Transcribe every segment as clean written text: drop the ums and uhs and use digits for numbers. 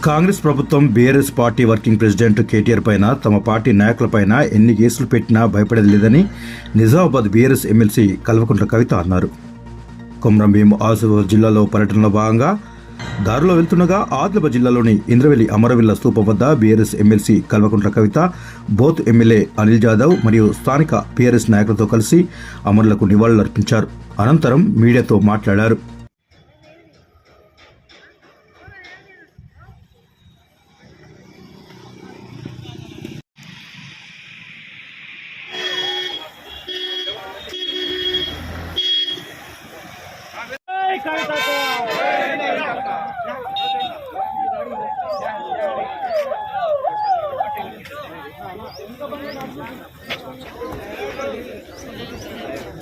కాంగ్రెస్ ప్రభుత్వం BRS party working president KTR పైన తమ పార్టీ నాయకులపైన ఎన్ని కేసులు పెట్టినా భయపడేది లేదని నిజామాబాద్ బీఆర్ఎస్ ఎమ్మెల్సీ కల్వకుంట్ల కవిత అన్నారు. కొమరంభీం ఆసిఫాబాద్ జిల్లాలో పర్యటనలో భాగంగా దారిలో వెళ్తుండగా ఆదిలాబాద్ జిల్లాలోని ఇంద్రవెల్లి అమరవీరుల స్తూపం వద్ద BRS MLC Kalvakuntla Kavitha, both MLA Anil Jadhav మరియు స్థానిక బీఆర్ఎస్ నాయకులతో కలిసి అమరులకు నివాళులర్పించారు. అనంతరం మీడియాతో మాట్లాడారు.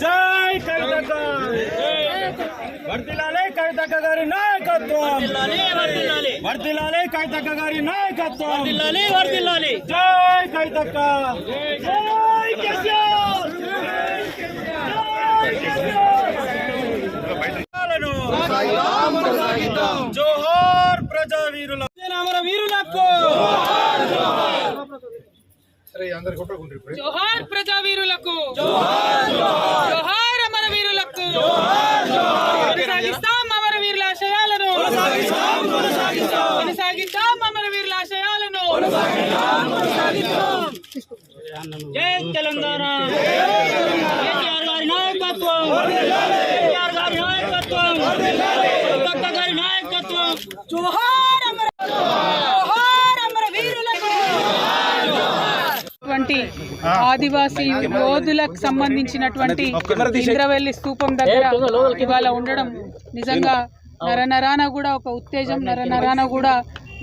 జై కవిత, వర్ధిల్లాలి కవిత గారి నాయకత్వం, వర్ధిల్లాలి కవిత గారి నాయకత్వం, వర్ధిల్లాలి జై కవిత, జై కేసీఆర్, జోహార్ ప్రజావీరుల అమరవీరులకు, జోహార్ ప్రజావీరులకు, జోహార్ అమరవీరులకు, కొనసాగిస్తాం అమరవీరుల ఆశయాలను, కొనసాగిస్తాం అమరవీరుల ఆశయాలను. జై తెలంగాణ, కేసీఆర్ గారి నాయకత్వం, కేసీఆర్ గారి నాయకత్వం, కవిత గారి నాయకత్వం. జోహార్ ఆదివాసీ యోధులకు సంబంధించినటువంటి ఇంద్రవెల్లి స్తూపం దగ్గర ఇవాళ ఉండడం నిజంగా నరనరాన కూడా ఒక ఉత్తేజం, నరనరాన కూడా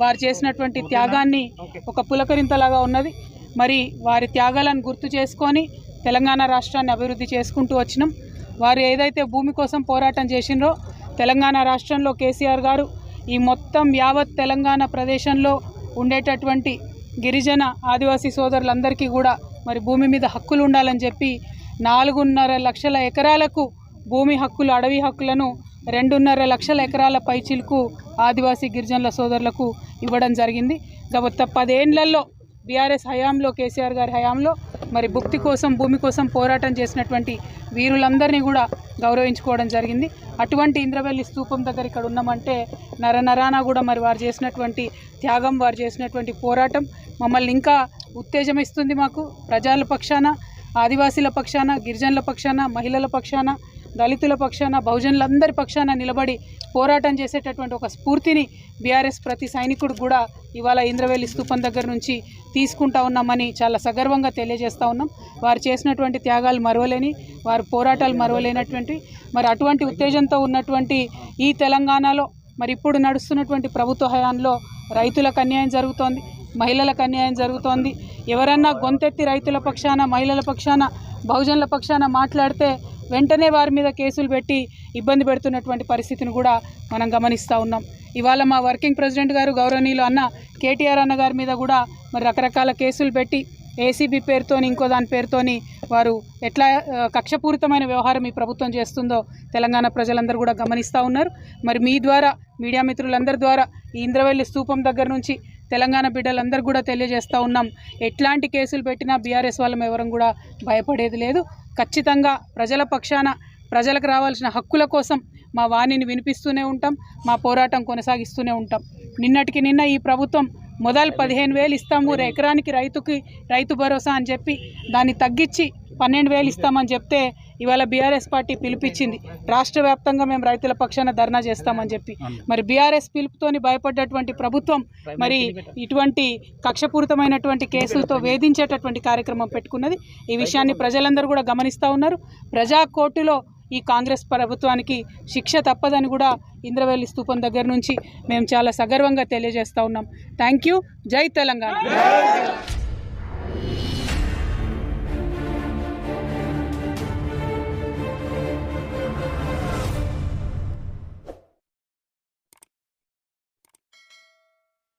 వారు చేసినటువంటి త్యాగాన్ని ఒక పులకరింతలాగా ఉన్నది. మరి వారి త్యాగాలను గుర్తు చేసుకొని తెలంగాణ రాష్ట్రాన్ని అభివృద్ధి చేసుకుంటూ వచ్చినాం. వారు ఏదైతే భూమి కోసం పోరాటం చేసినరో తెలంగాణ రాష్ట్రంలో కేసీఆర్ గారు ఈ మొత్తం యావత్ తెలంగాణ ప్రదేశంలో ఉండేటటువంటి గిరిజన ఆదివాసీ సోదరులందరికీ కూడా మరి భూమి మీద హక్కులు ఉండాలని చెప్పి 4.5 లక్షల ఎకరాలకు భూమి హక్కులు, అడవి హక్కులను 2.5 లక్షల ఎకరాల పైచిలకు ఆదివాసీ గిరిజనుల సోదరులకు ఇవ్వడం జరిగింది. గత 10 ఏళ్లలో బీఆర్ఎస్ హయాంలో, కేసీఆర్ గారి హయాంలో మరి భుక్తి కోసం, భూమి కోసం పోరాటం చేసినటువంటి వీరులందరినీ కూడా గౌరవించుకోవడం జరిగింది. అటువంటి ఇంద్రవెల్లి స్తూపం దగ్గర ఇక్కడ ఉన్నామంటే నరనరాన కూడా మరి వారు చేసినటువంటి త్యాగం, వారు చేసినటువంటి పోరాటం మమ్మల్ని ఇంకా ఉత్తేజం ఇస్తుంది. మాకు ప్రజల పక్షాన, ఆదివాసీల పక్షాన, గిరిజనుల పక్షాన, మహిళల పక్షాన, దళితుల పక్షాన, బహుజనులందరి పక్షాన నిలబడి పోరాటం చేసేటటువంటి ఒక స్ఫూర్తిని బీఆర్ఎస్ ప్రతి సైనికుడు కూడా ఇవాళ ఇంద్రవెల్లి స్తూపం దగ్గర నుంచి తీసుకుంటా ఉన్నామని చాలా సగర్వంగా తెలియజేస్తూ ఉన్నాం. వారు చేసినటువంటి త్యాగాలు మరవలేని, వారి పోరాటాలు మరవలేనటువంటి, మరి అటువంటి ఉత్తేజంతో ఉన్నటువంటి ఈ తెలంగాణలో మరి ఇప్పుడు నడుస్తున్నటువంటి ప్రభుత్వ హయాంలో రైతులకు అన్యాయం జరుగుతోంది, మహిళలకు అన్యాయం జరుగుతోంది. ఎవరన్నా గొంతెత్తి రైతుల పక్షాన, మహిళల పక్షాన, బహుజనుల పక్షాన మాట్లాడితే వెంటనే వారి మీద కేసులు పెట్టి ఇబ్బంది పెడుతున్నటువంటి పరిస్థితిని కూడా మనం గమనిస్తూ ఉన్నాం. ఇవాళ మా వర్కింగ్ ప్రెసిడెంట్ గారు గౌరవనీయులు అన్న కేటీఆర్ అన్న గారి మీద కూడా మరి రకరకాల కేసులు పెట్టి ఏసీబీ పేరుతోని, ఇంకో దాని పేరుతోని వారు ఎట్లా కక్షపూరితమైన వ్యవహారం ఈ ప్రభుత్వం చేస్తుందో తెలంగాణ ప్రజలందరూ కూడా గమనిస్తూ ఉన్నారు. మరి మీ ద్వారా, మీడియా మిత్రులందరి ద్వారా ఈ ఇంద్రవెల్లి స్తూపం దగ్గర నుంచి తెలంగాణ బిడ్డలందరూ కూడా తెలియజేస్తూ ఉన్నాం, ఎట్లాంటి కేసులు పెట్టినా బీఆర్ఎస్ వాళ్ళం ఎవరం కూడా భయపడేది లేదు. ఖచ్చితంగా ప్రజల పక్షాన, ప్రజలకు రావాల్సిన హక్కుల కోసం మా వాణిని వినిపిస్తూనే ఉంటాం, మా పోరాటం కొనసాగిస్తూనే ఉంటాం. నిన్నటికి నిన్న ఈ ప్రభుత్వం మొదలు 15,000 ఇస్తాము ఎకరానికి రైతు భరోసా అని చెప్పి దాన్ని తగ్గించి 12,000 ఇస్తామని చెప్తే ఇవాళ బీఆర్ఎస్ పార్టీ పిలిపించింది, రాష్ట్ర వ్యాప్తంగా మేము రైతుల పక్షాన ధర్నా చేస్తామని చెప్పి. మరి బీఆర్ఎస్ పిలుపుతోని భయపడ్డటువంటి ప్రభుత్వం మరి ఇటువంటి కక్షపూరితమైనటువంటి కేసులతో వేధించేటటువంటి కార్యక్రమం పెట్టుకున్నది. ఈ విషయాన్ని ప్రజలందరూ కూడా గమనిస్తూ ఉన్నారు. ప్రజా కోర్టులో ఈ కాంగ్రెస్ ప్రభుత్వానికి శిక్ష తప్పదని కూడా ఇంద్రవెల్లి స్తూపం దగ్గర నుంచి మేము చాలా సగర్వంగా తెలియజేస్తూ ఉన్నాం. Thank you. జై తెలంగాణ.